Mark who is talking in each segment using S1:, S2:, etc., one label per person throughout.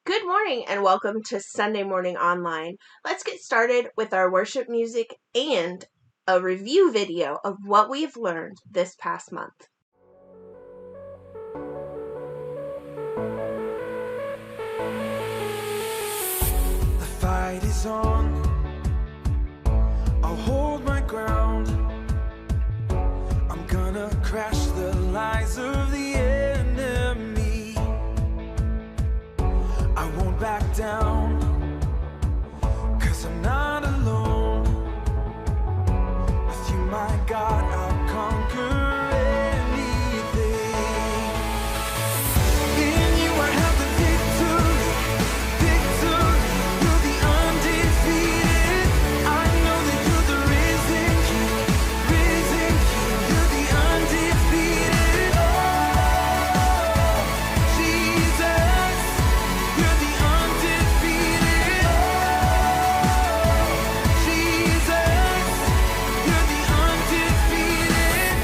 S1: Good morning and welcome to Sunday Morning Online. Let's get started with our worship music and a review video of what we've learned this past month.
S2: The fight is on. I'll hold my ground. I'm gonna crash the lies of the enemy. I won't back down, 'cause I'm not alone. With you, my God, I'll conquer anything. In you I have the victory. You're the undefeated. I know that you're the risen King. You're the undefeated. Oh, Jesus, you're the undefeated. Oh, Jesus, you're the undefeated.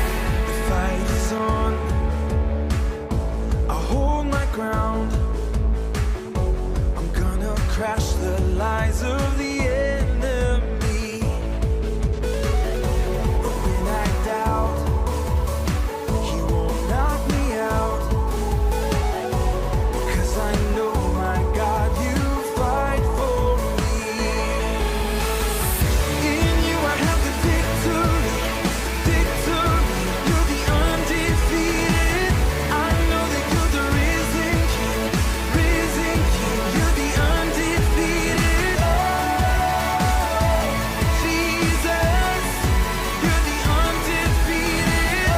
S2: The fight is on. I'll hold my ground. I'm gonna crash the lies of the enemy. But when I doubt, he won't knock me out. 'Cause I know, my God, you fight for me. In you I have the victory. You're the undefeated. I know that you're the risen King. You're the undefeated. Oh, Jesus, you're the undefeated. Oh,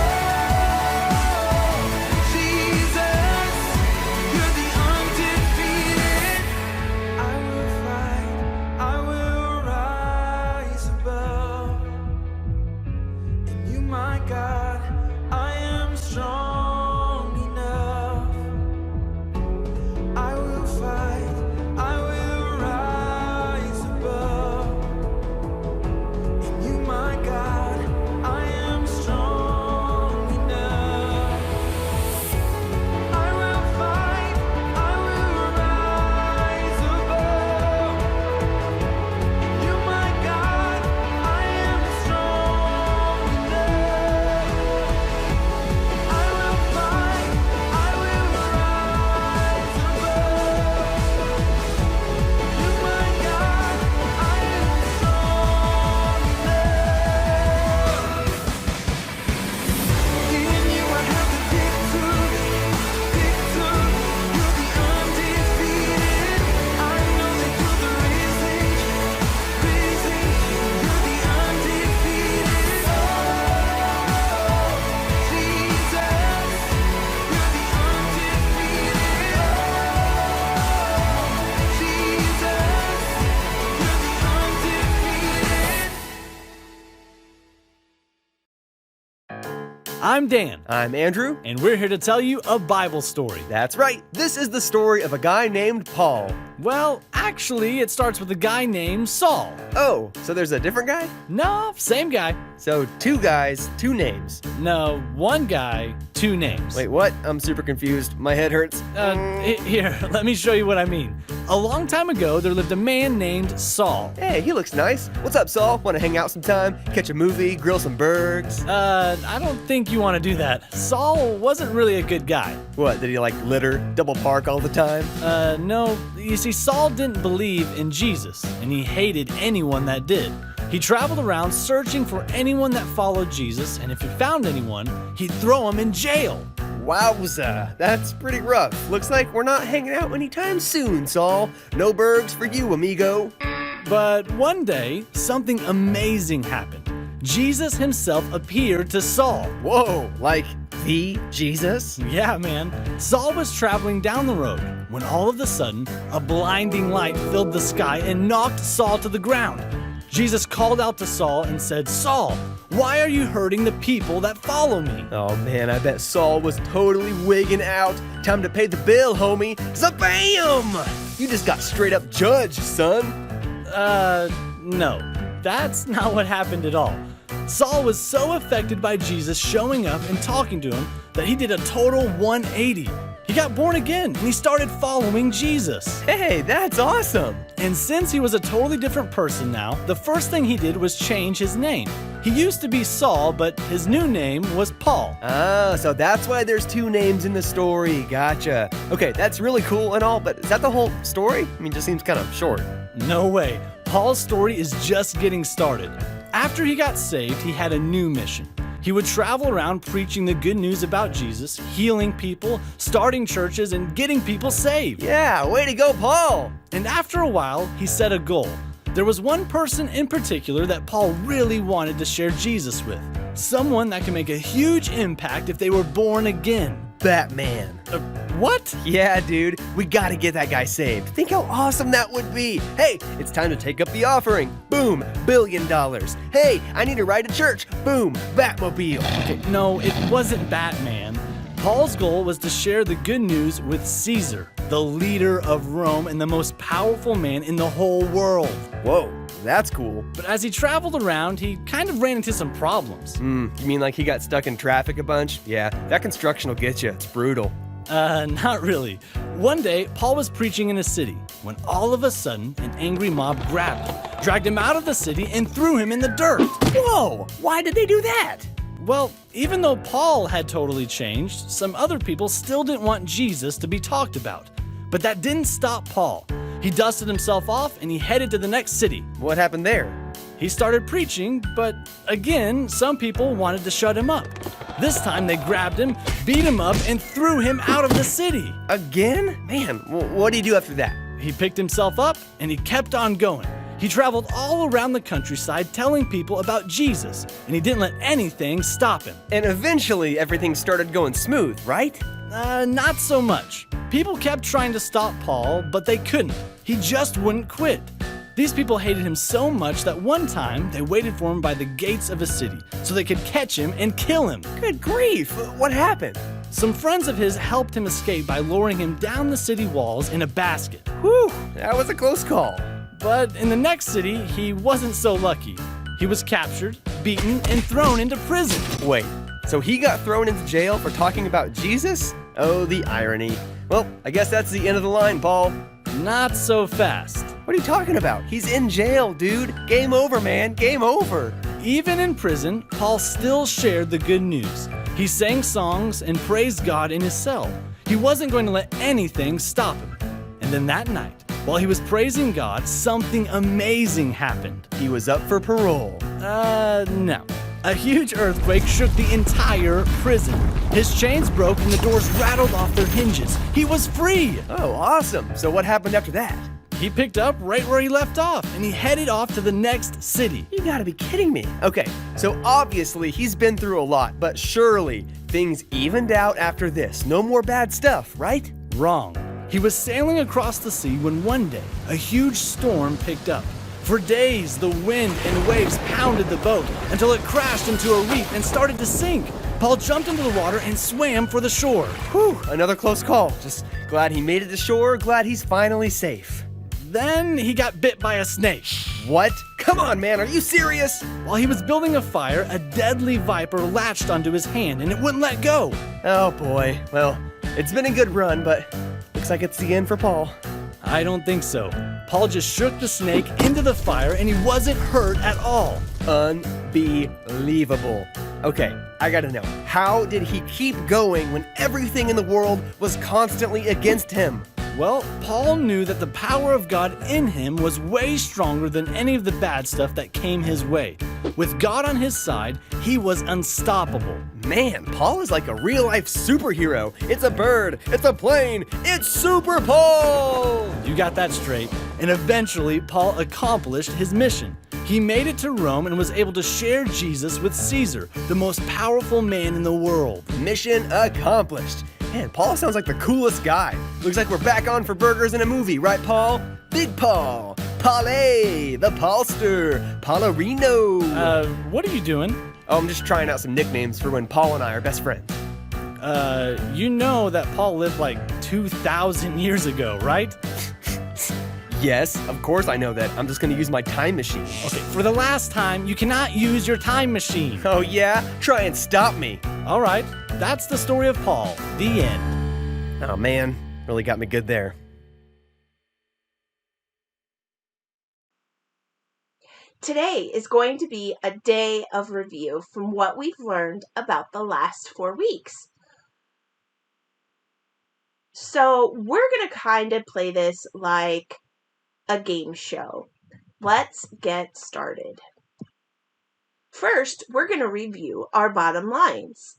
S2: Jesus, you're the undefeated. I will fight, I will rise above. In you, my God, I am strong enough. I will fight, I will rise above. In you, my God, I am strong enough. I will fight, I will rise above. In you, my God, I am strong enough. I will fight, I will rise above. You, my God, I am strong enough. In you I have the victory. You're the undefeated. I know that you're the risen King. You're the undefeated. Oh, Jesus, you're the undefeated. Oh, Jesus, you're the undefeated.
S3: I'm Dan,
S4: I'm Andrew.
S3: and we're here to tell you a Bible story.
S4: That's right. This is the story of a guy named Paul.
S3: Well, actually, it starts with a guy named Saul.
S4: Oh, so there's a different guy?
S3: No, same guy.
S4: So two guys, two names.
S3: No, one guy, two names.
S4: Wait, what? I'm super confused. My head hurts.
S3: Here, let me show you what I mean. A long time ago, there lived a man named Saul.
S4: Hey, he looks nice. What's up, Saul? Want to hang out sometime? Catch a movie? Grill some burgers?
S3: I don't think you want to do that. Saul wasn't really a good guy.
S4: What, did he like litter, double park all the time?
S3: No, you see, Saul didn't believe in Jesus, and he hated anyone that did. He traveled around searching for anyone that followed Jesus, and if he found anyone, he'd throw him in jail.
S4: Wowza, that's pretty rough. Looks like we're not hanging out anytime soon, Saul. No burgers for you, amigo.
S3: But one day, something amazing happened. Jesus himself appeared to Saul.
S4: Whoa, like the Jesus?
S3: Yeah, man. Saul was traveling down the road when all of a sudden, a blinding light filled the sky and knocked Saul to the ground. Jesus called out to Saul and said, "Saul, why are you hurting the people that follow me?"
S4: Oh man, I bet Saul was totally wigging out. Time to pay the bill, homie. Zabam! You just got straight up judged, son.
S3: No. That's not what happened at all. Saul was so affected by Jesus showing up and talking to him that he did a total 180. He got born again and he started following Jesus.
S4: Hey, that's awesome.
S3: And since he was a totally different person now, the first thing he did was change his name. He used to be Saul, but his new name was Paul.
S4: Ah, so that's why there's two names in the story. Gotcha. Okay, that's really cool and all, but is that the whole story? I mean, it just seems kind of short.
S3: No way. Paul's story is just getting started. After he got saved, he had a new mission. He would travel around preaching the good news about Jesus, healing people, starting churches, and getting people saved.
S4: Yeah, way to go, Paul.
S3: And after a while, he set a goal. There was one person in particular that Paul really wanted to share Jesus with. Someone that can make a huge impact if they were born again.
S4: Batman.
S3: What?
S4: Yeah, dude, we gotta get that guy saved. Think how awesome that would be. Hey, it's time to take up the offering. Boom, $1 billion. Hey, I need to ride to church. Boom, Batmobile.
S3: Okay, no, it wasn't Batman. Paul's goal was to share the good news with Caesar, the leader of Rome and the most powerful man in the whole world.
S4: Whoa, that's cool.
S3: But as he traveled around, he kind of ran into some problems.
S4: You mean like he got stuck in traffic a bunch? Yeah, that construction will get you. It's brutal.
S3: Not really. One day, Paul was preaching in a city when all of a sudden, an angry mob grabbed him, dragged him out of the city, and threw him in the dirt.
S4: Whoa, why did they do that?
S3: Well, even though Paul had totally changed, some other people still didn't want Jesus to be talked about. But that didn't stop Paul. He dusted himself off and he headed to the next city.
S4: What happened there?
S3: He started preaching, but again, some people wanted to shut him up. This time they grabbed him, beat him up, and threw him out of the city.
S4: Again? Man, what did he do after that?
S3: He picked himself up and he kept on going. He traveled all around the countryside telling people about Jesus, and he didn't let anything stop him.
S4: And eventually everything started going smooth, right?
S3: Not so much. People kept trying to stop Paul, but they couldn't. He just wouldn't quit. These people hated him so much that one time they waited for him by the gates of a city so they could catch him and kill him.
S4: Good grief, what happened?
S3: Some friends of his helped him escape by lowering him down the city walls in a basket.
S4: Whew, that was a close call.
S3: But in the next city, he wasn't so lucky. He was captured, beaten, and thrown into prison.
S4: Wait, so he got thrown into jail for talking about Jesus? Oh, the irony. Well, I guess that's the end of the line, Paul.
S3: Not so fast.
S4: What are you talking about? He's in jail, dude. Game over, man. Game over.
S3: Even in prison, Paul still shared the good news. He sang songs and praised God in his cell. He wasn't going to let anything stop him. And then that night, while he was praising God, something amazing happened.
S4: He was up for parole.
S3: No. A huge earthquake shook the entire prison. His chains broke and the doors rattled off their hinges. He was free!
S4: Oh, awesome. So what happened after that?
S3: He picked up right where he left off, and he headed off to the next city.
S4: You gotta be kidding me. Okay, so obviously he's been through a lot, but surely things evened out after this. No more bad stuff, right?
S3: Wrong. He was sailing across the sea when one day, a huge storm picked up. For days, the wind and waves pounded the boat until it crashed into a reef and started to sink. Paul jumped into the water and swam for the shore.
S4: Whew, another close call. Just glad he made it to shore, glad he's finally safe.
S3: Then he got bit by a snake.
S4: What? Come on, man, are you serious?
S3: While he was building a fire, a deadly viper latched onto his hand and it wouldn't let go.
S4: Oh boy, well, it's been a good run, but looks like it's the end for Paul.
S3: I don't think so. Paul just shook the snake into the fire and he wasn't hurt at all.
S4: Unbelievable. Okay, I gotta know, how did he keep going when everything in the world was constantly against him?
S3: Well, Paul knew that the power of God in him was way stronger than any of the bad stuff that came his way. With God on his side, he was unstoppable.
S4: Man, Paul is like a real-life superhero. It's a bird, it's a plane, it's Super Paul!
S3: You got that straight. And eventually, Paul accomplished his mission. He made it to Rome and was able to share Jesus with Caesar, the most powerful man in the world.
S4: Mission accomplished. Man, Paul sounds like the coolest guy. Looks like we're back on for burgers in a movie, right, Paul? Big Paul, Paulé, the Paulster, Paularino.
S3: What are you doing?
S4: Oh, I'm just trying out some nicknames for when Paul and I are best friends.
S3: You know that Paul lived like 2,000 years ago, right?
S4: Yes, of course I know that. I'm just gonna use my time machine.
S3: Okay, for the last time, you cannot use your time machine.
S4: Oh yeah? Try and stop me.
S3: All right, that's the story of Paul. The end.
S4: Oh man, really got me good there.
S1: Today is going to be a day of review from what we've learned about the last 4 weeks. So we're going to kind of play this like a game show. Let's get started. First, we're going to review our bottom lines.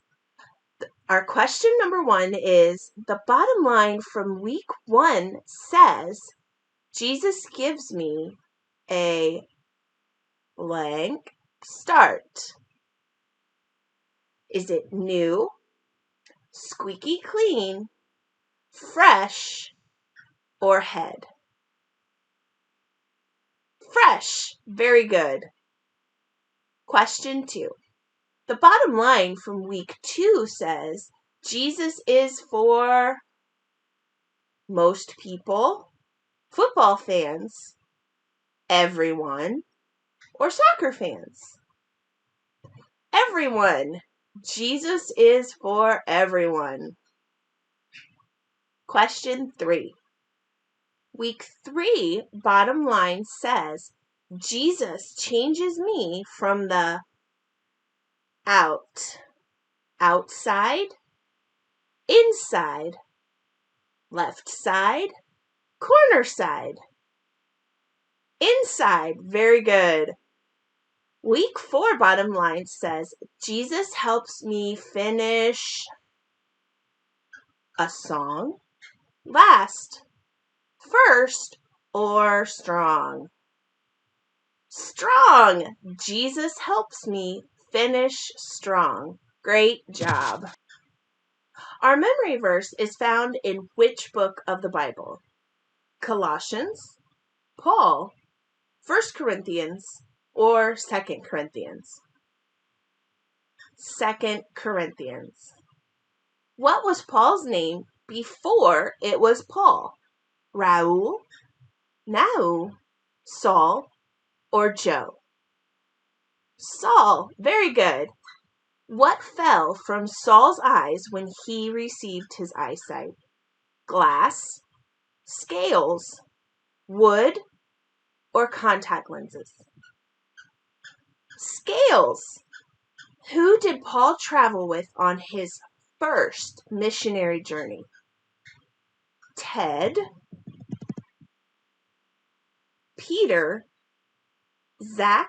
S1: Our question number 1 is, the bottom line from week 1 says, Jesus gives me a blank start. Is it new, squeaky clean, fresh, or head? Fresh. Very good. Question 2. The bottom line from week 2 says, Jesus is for most people, football fans, everyone, or soccer fans? Everyone. Jesus is for everyone. Question 3. Week 3 bottom line says, Jesus changes me from the outside, inside, left side, corner side. Inside. Very good. Week 4 bottom line says, Jesus helps me finish a song, last, first, or strong. Strong. Jesus helps me finish strong. Great job. Our memory verse is found in which book of the Bible? Colossians, Paul, 1st Corinthians, or 2nd Corinthians? 2nd Corinthians. What was Paul's name before it was Paul? Raul, Nau, Saul, or Joe? Saul. Very good. What fell from Saul's eyes when he received his eyesight? Glass, scales, wood, or contact lenses? Scales. Who did Paul travel with on his first missionary journey? Ted, Peter, Zach,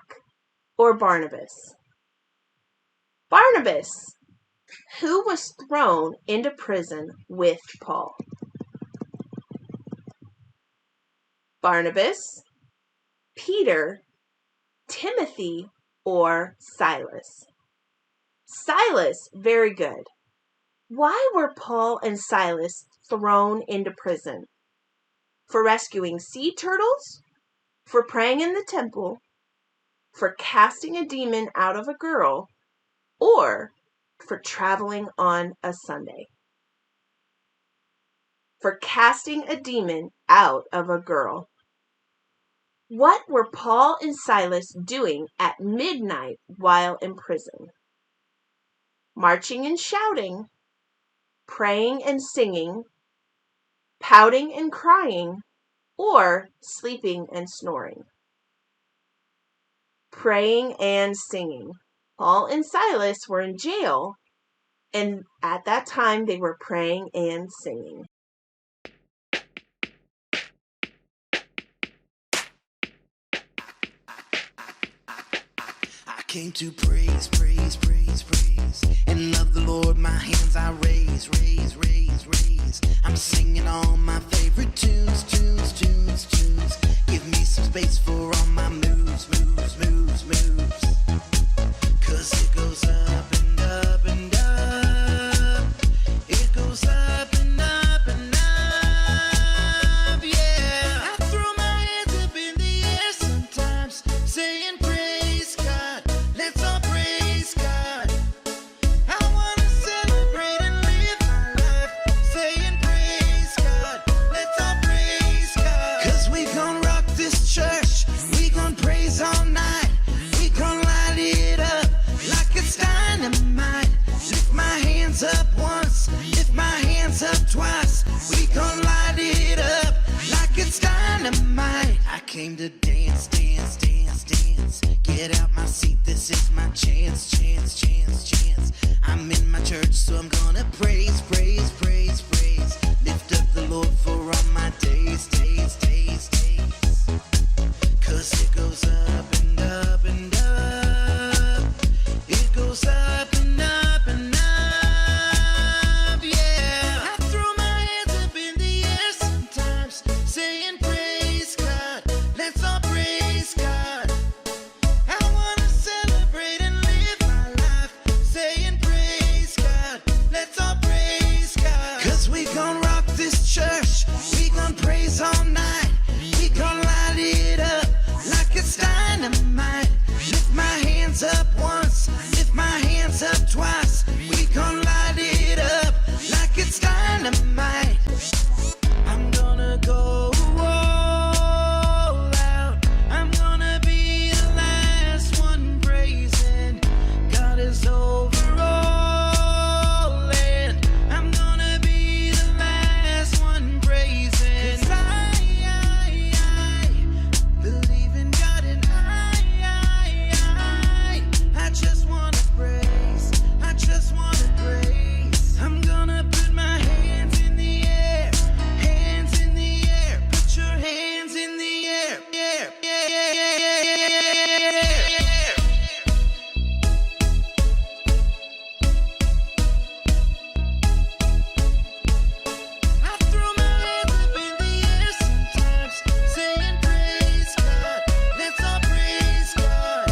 S1: or Barnabas? Barnabas. Who was thrown into prison with Paul? Barnabas, Peter, Timothy, or Silas? Silas. Very good. Why were Paul and Silas thrown into prison? For rescuing sea turtles? For praying in the temple? For casting a demon out of a girl? Or for traveling on a Sunday? For casting a demon out of a girl. What were Paul and Silas doing at midnight while in prison? Marching and shouting, praying and singing, pouting and crying, or sleeping and snoring? Praying and singing. Paul and Silas were in jail, and at that time they were praying and singing.
S2: I came to praise, praise, praise, praise, and love the Lord. My hands I raise, raise, raise, raise. I'm singing all my favorite tunes, tunes, tunes, tunes. Give me some space for all my moves, moves, moves, moves. 'Cause it goes up and up and up. It goes up and up and up, yeah. I throw my hands up in the air sometimes, saying praise God. Let's all praise God. I wanna celebrate and live my chance, chance, chance, chance. I'm in my church, so I'm gonna praise, praise, praise, praise. Lift up the Lord for all my days, days, days, days. 'Cause it goes up and up and up. It goes up and up and up, yeah. I throw my hands up in the air sometimes, saying praise God. Let's all praise God. I wanna celebrate and live my life, saying praise God. Let's all praise God. 'Cause we gon' rock this church. We gon' praise all night. We gon' light it up like it's dynamite. Lift my hands up once, lift my hands up twice. We gon' light it up like it's dynamite. I'm gonna go all out. I'm gonna be the last one praising. God is over all, and I'm gonna be the last one praising. 'Cause I believe in God, and I just wanna praise. I just wanna praise. I'm gonna put my hands in the air. Hands in the air. Put your hands in the air. Yeah, yeah, yeah, yeah, yeah, yeah, yeah, yeah. I throw my hands up in the air sometimes, saying praise God. Let's all praise God.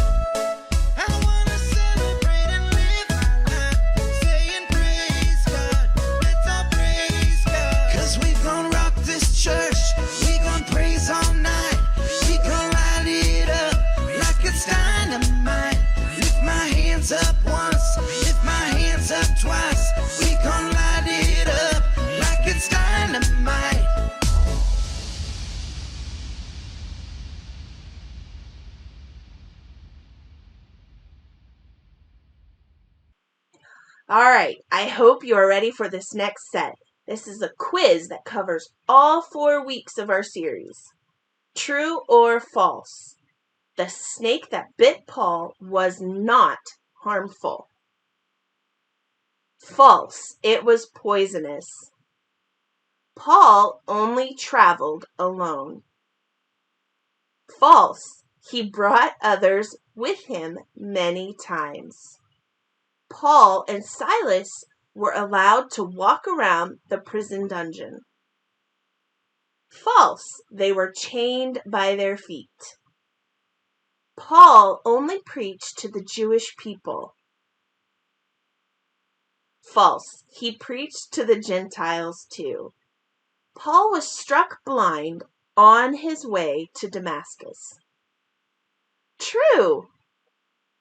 S2: I wanna celebrate and live my life, saying praise God. Let's all praise God. 'Cause we gon' rock this church. We gon' praise all night. We gon' light it up like it's dynamite. Lift my hands up once, lift my hands up twice. We gon' light it up like it's dynamite.
S1: All right, I hope you are ready for this next set. This is a quiz that covers all 4 weeks of our series. True or false? The snake that bit Paul was not harmful. False, it was poisonous. Paul only traveled alone. False, he brought others with him many times. Paul and Silas were allowed to walk around the prison dungeon. False, they were chained by their feet. Paul only preached to the Jewish people. False, he preached to the Gentiles too. Paul was struck blind on his way to Damascus. True,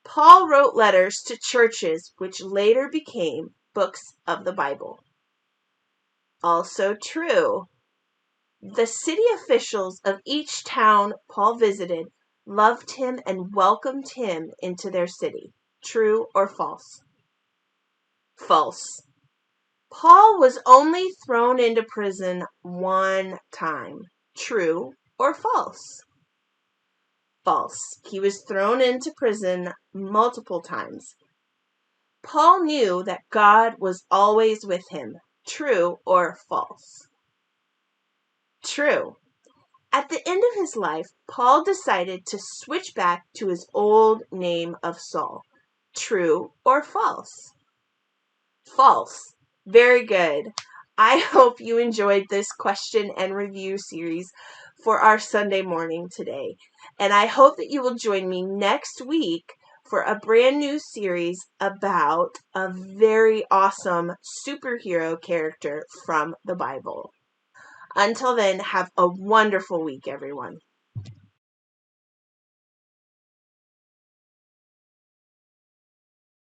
S1: Paul wrote letters to churches which later became books of the Bible. Also true, the city officials of each town Paul visited loved him and welcomed him into their city. True or false? False. Paul was only thrown into prison one time. True or false? False. He was thrown into prison multiple times. Paul knew that God was always with him. True or false? True. At the end of his life, Paul decided to switch back to his old name of Saul. True or false? False. Very good. I hope you enjoyed this question and review series for our Sunday morning today. And I hope that you will join me next week for a brand new series about a very awesome superhero character from the Bible. Until then, have a wonderful week, everyone.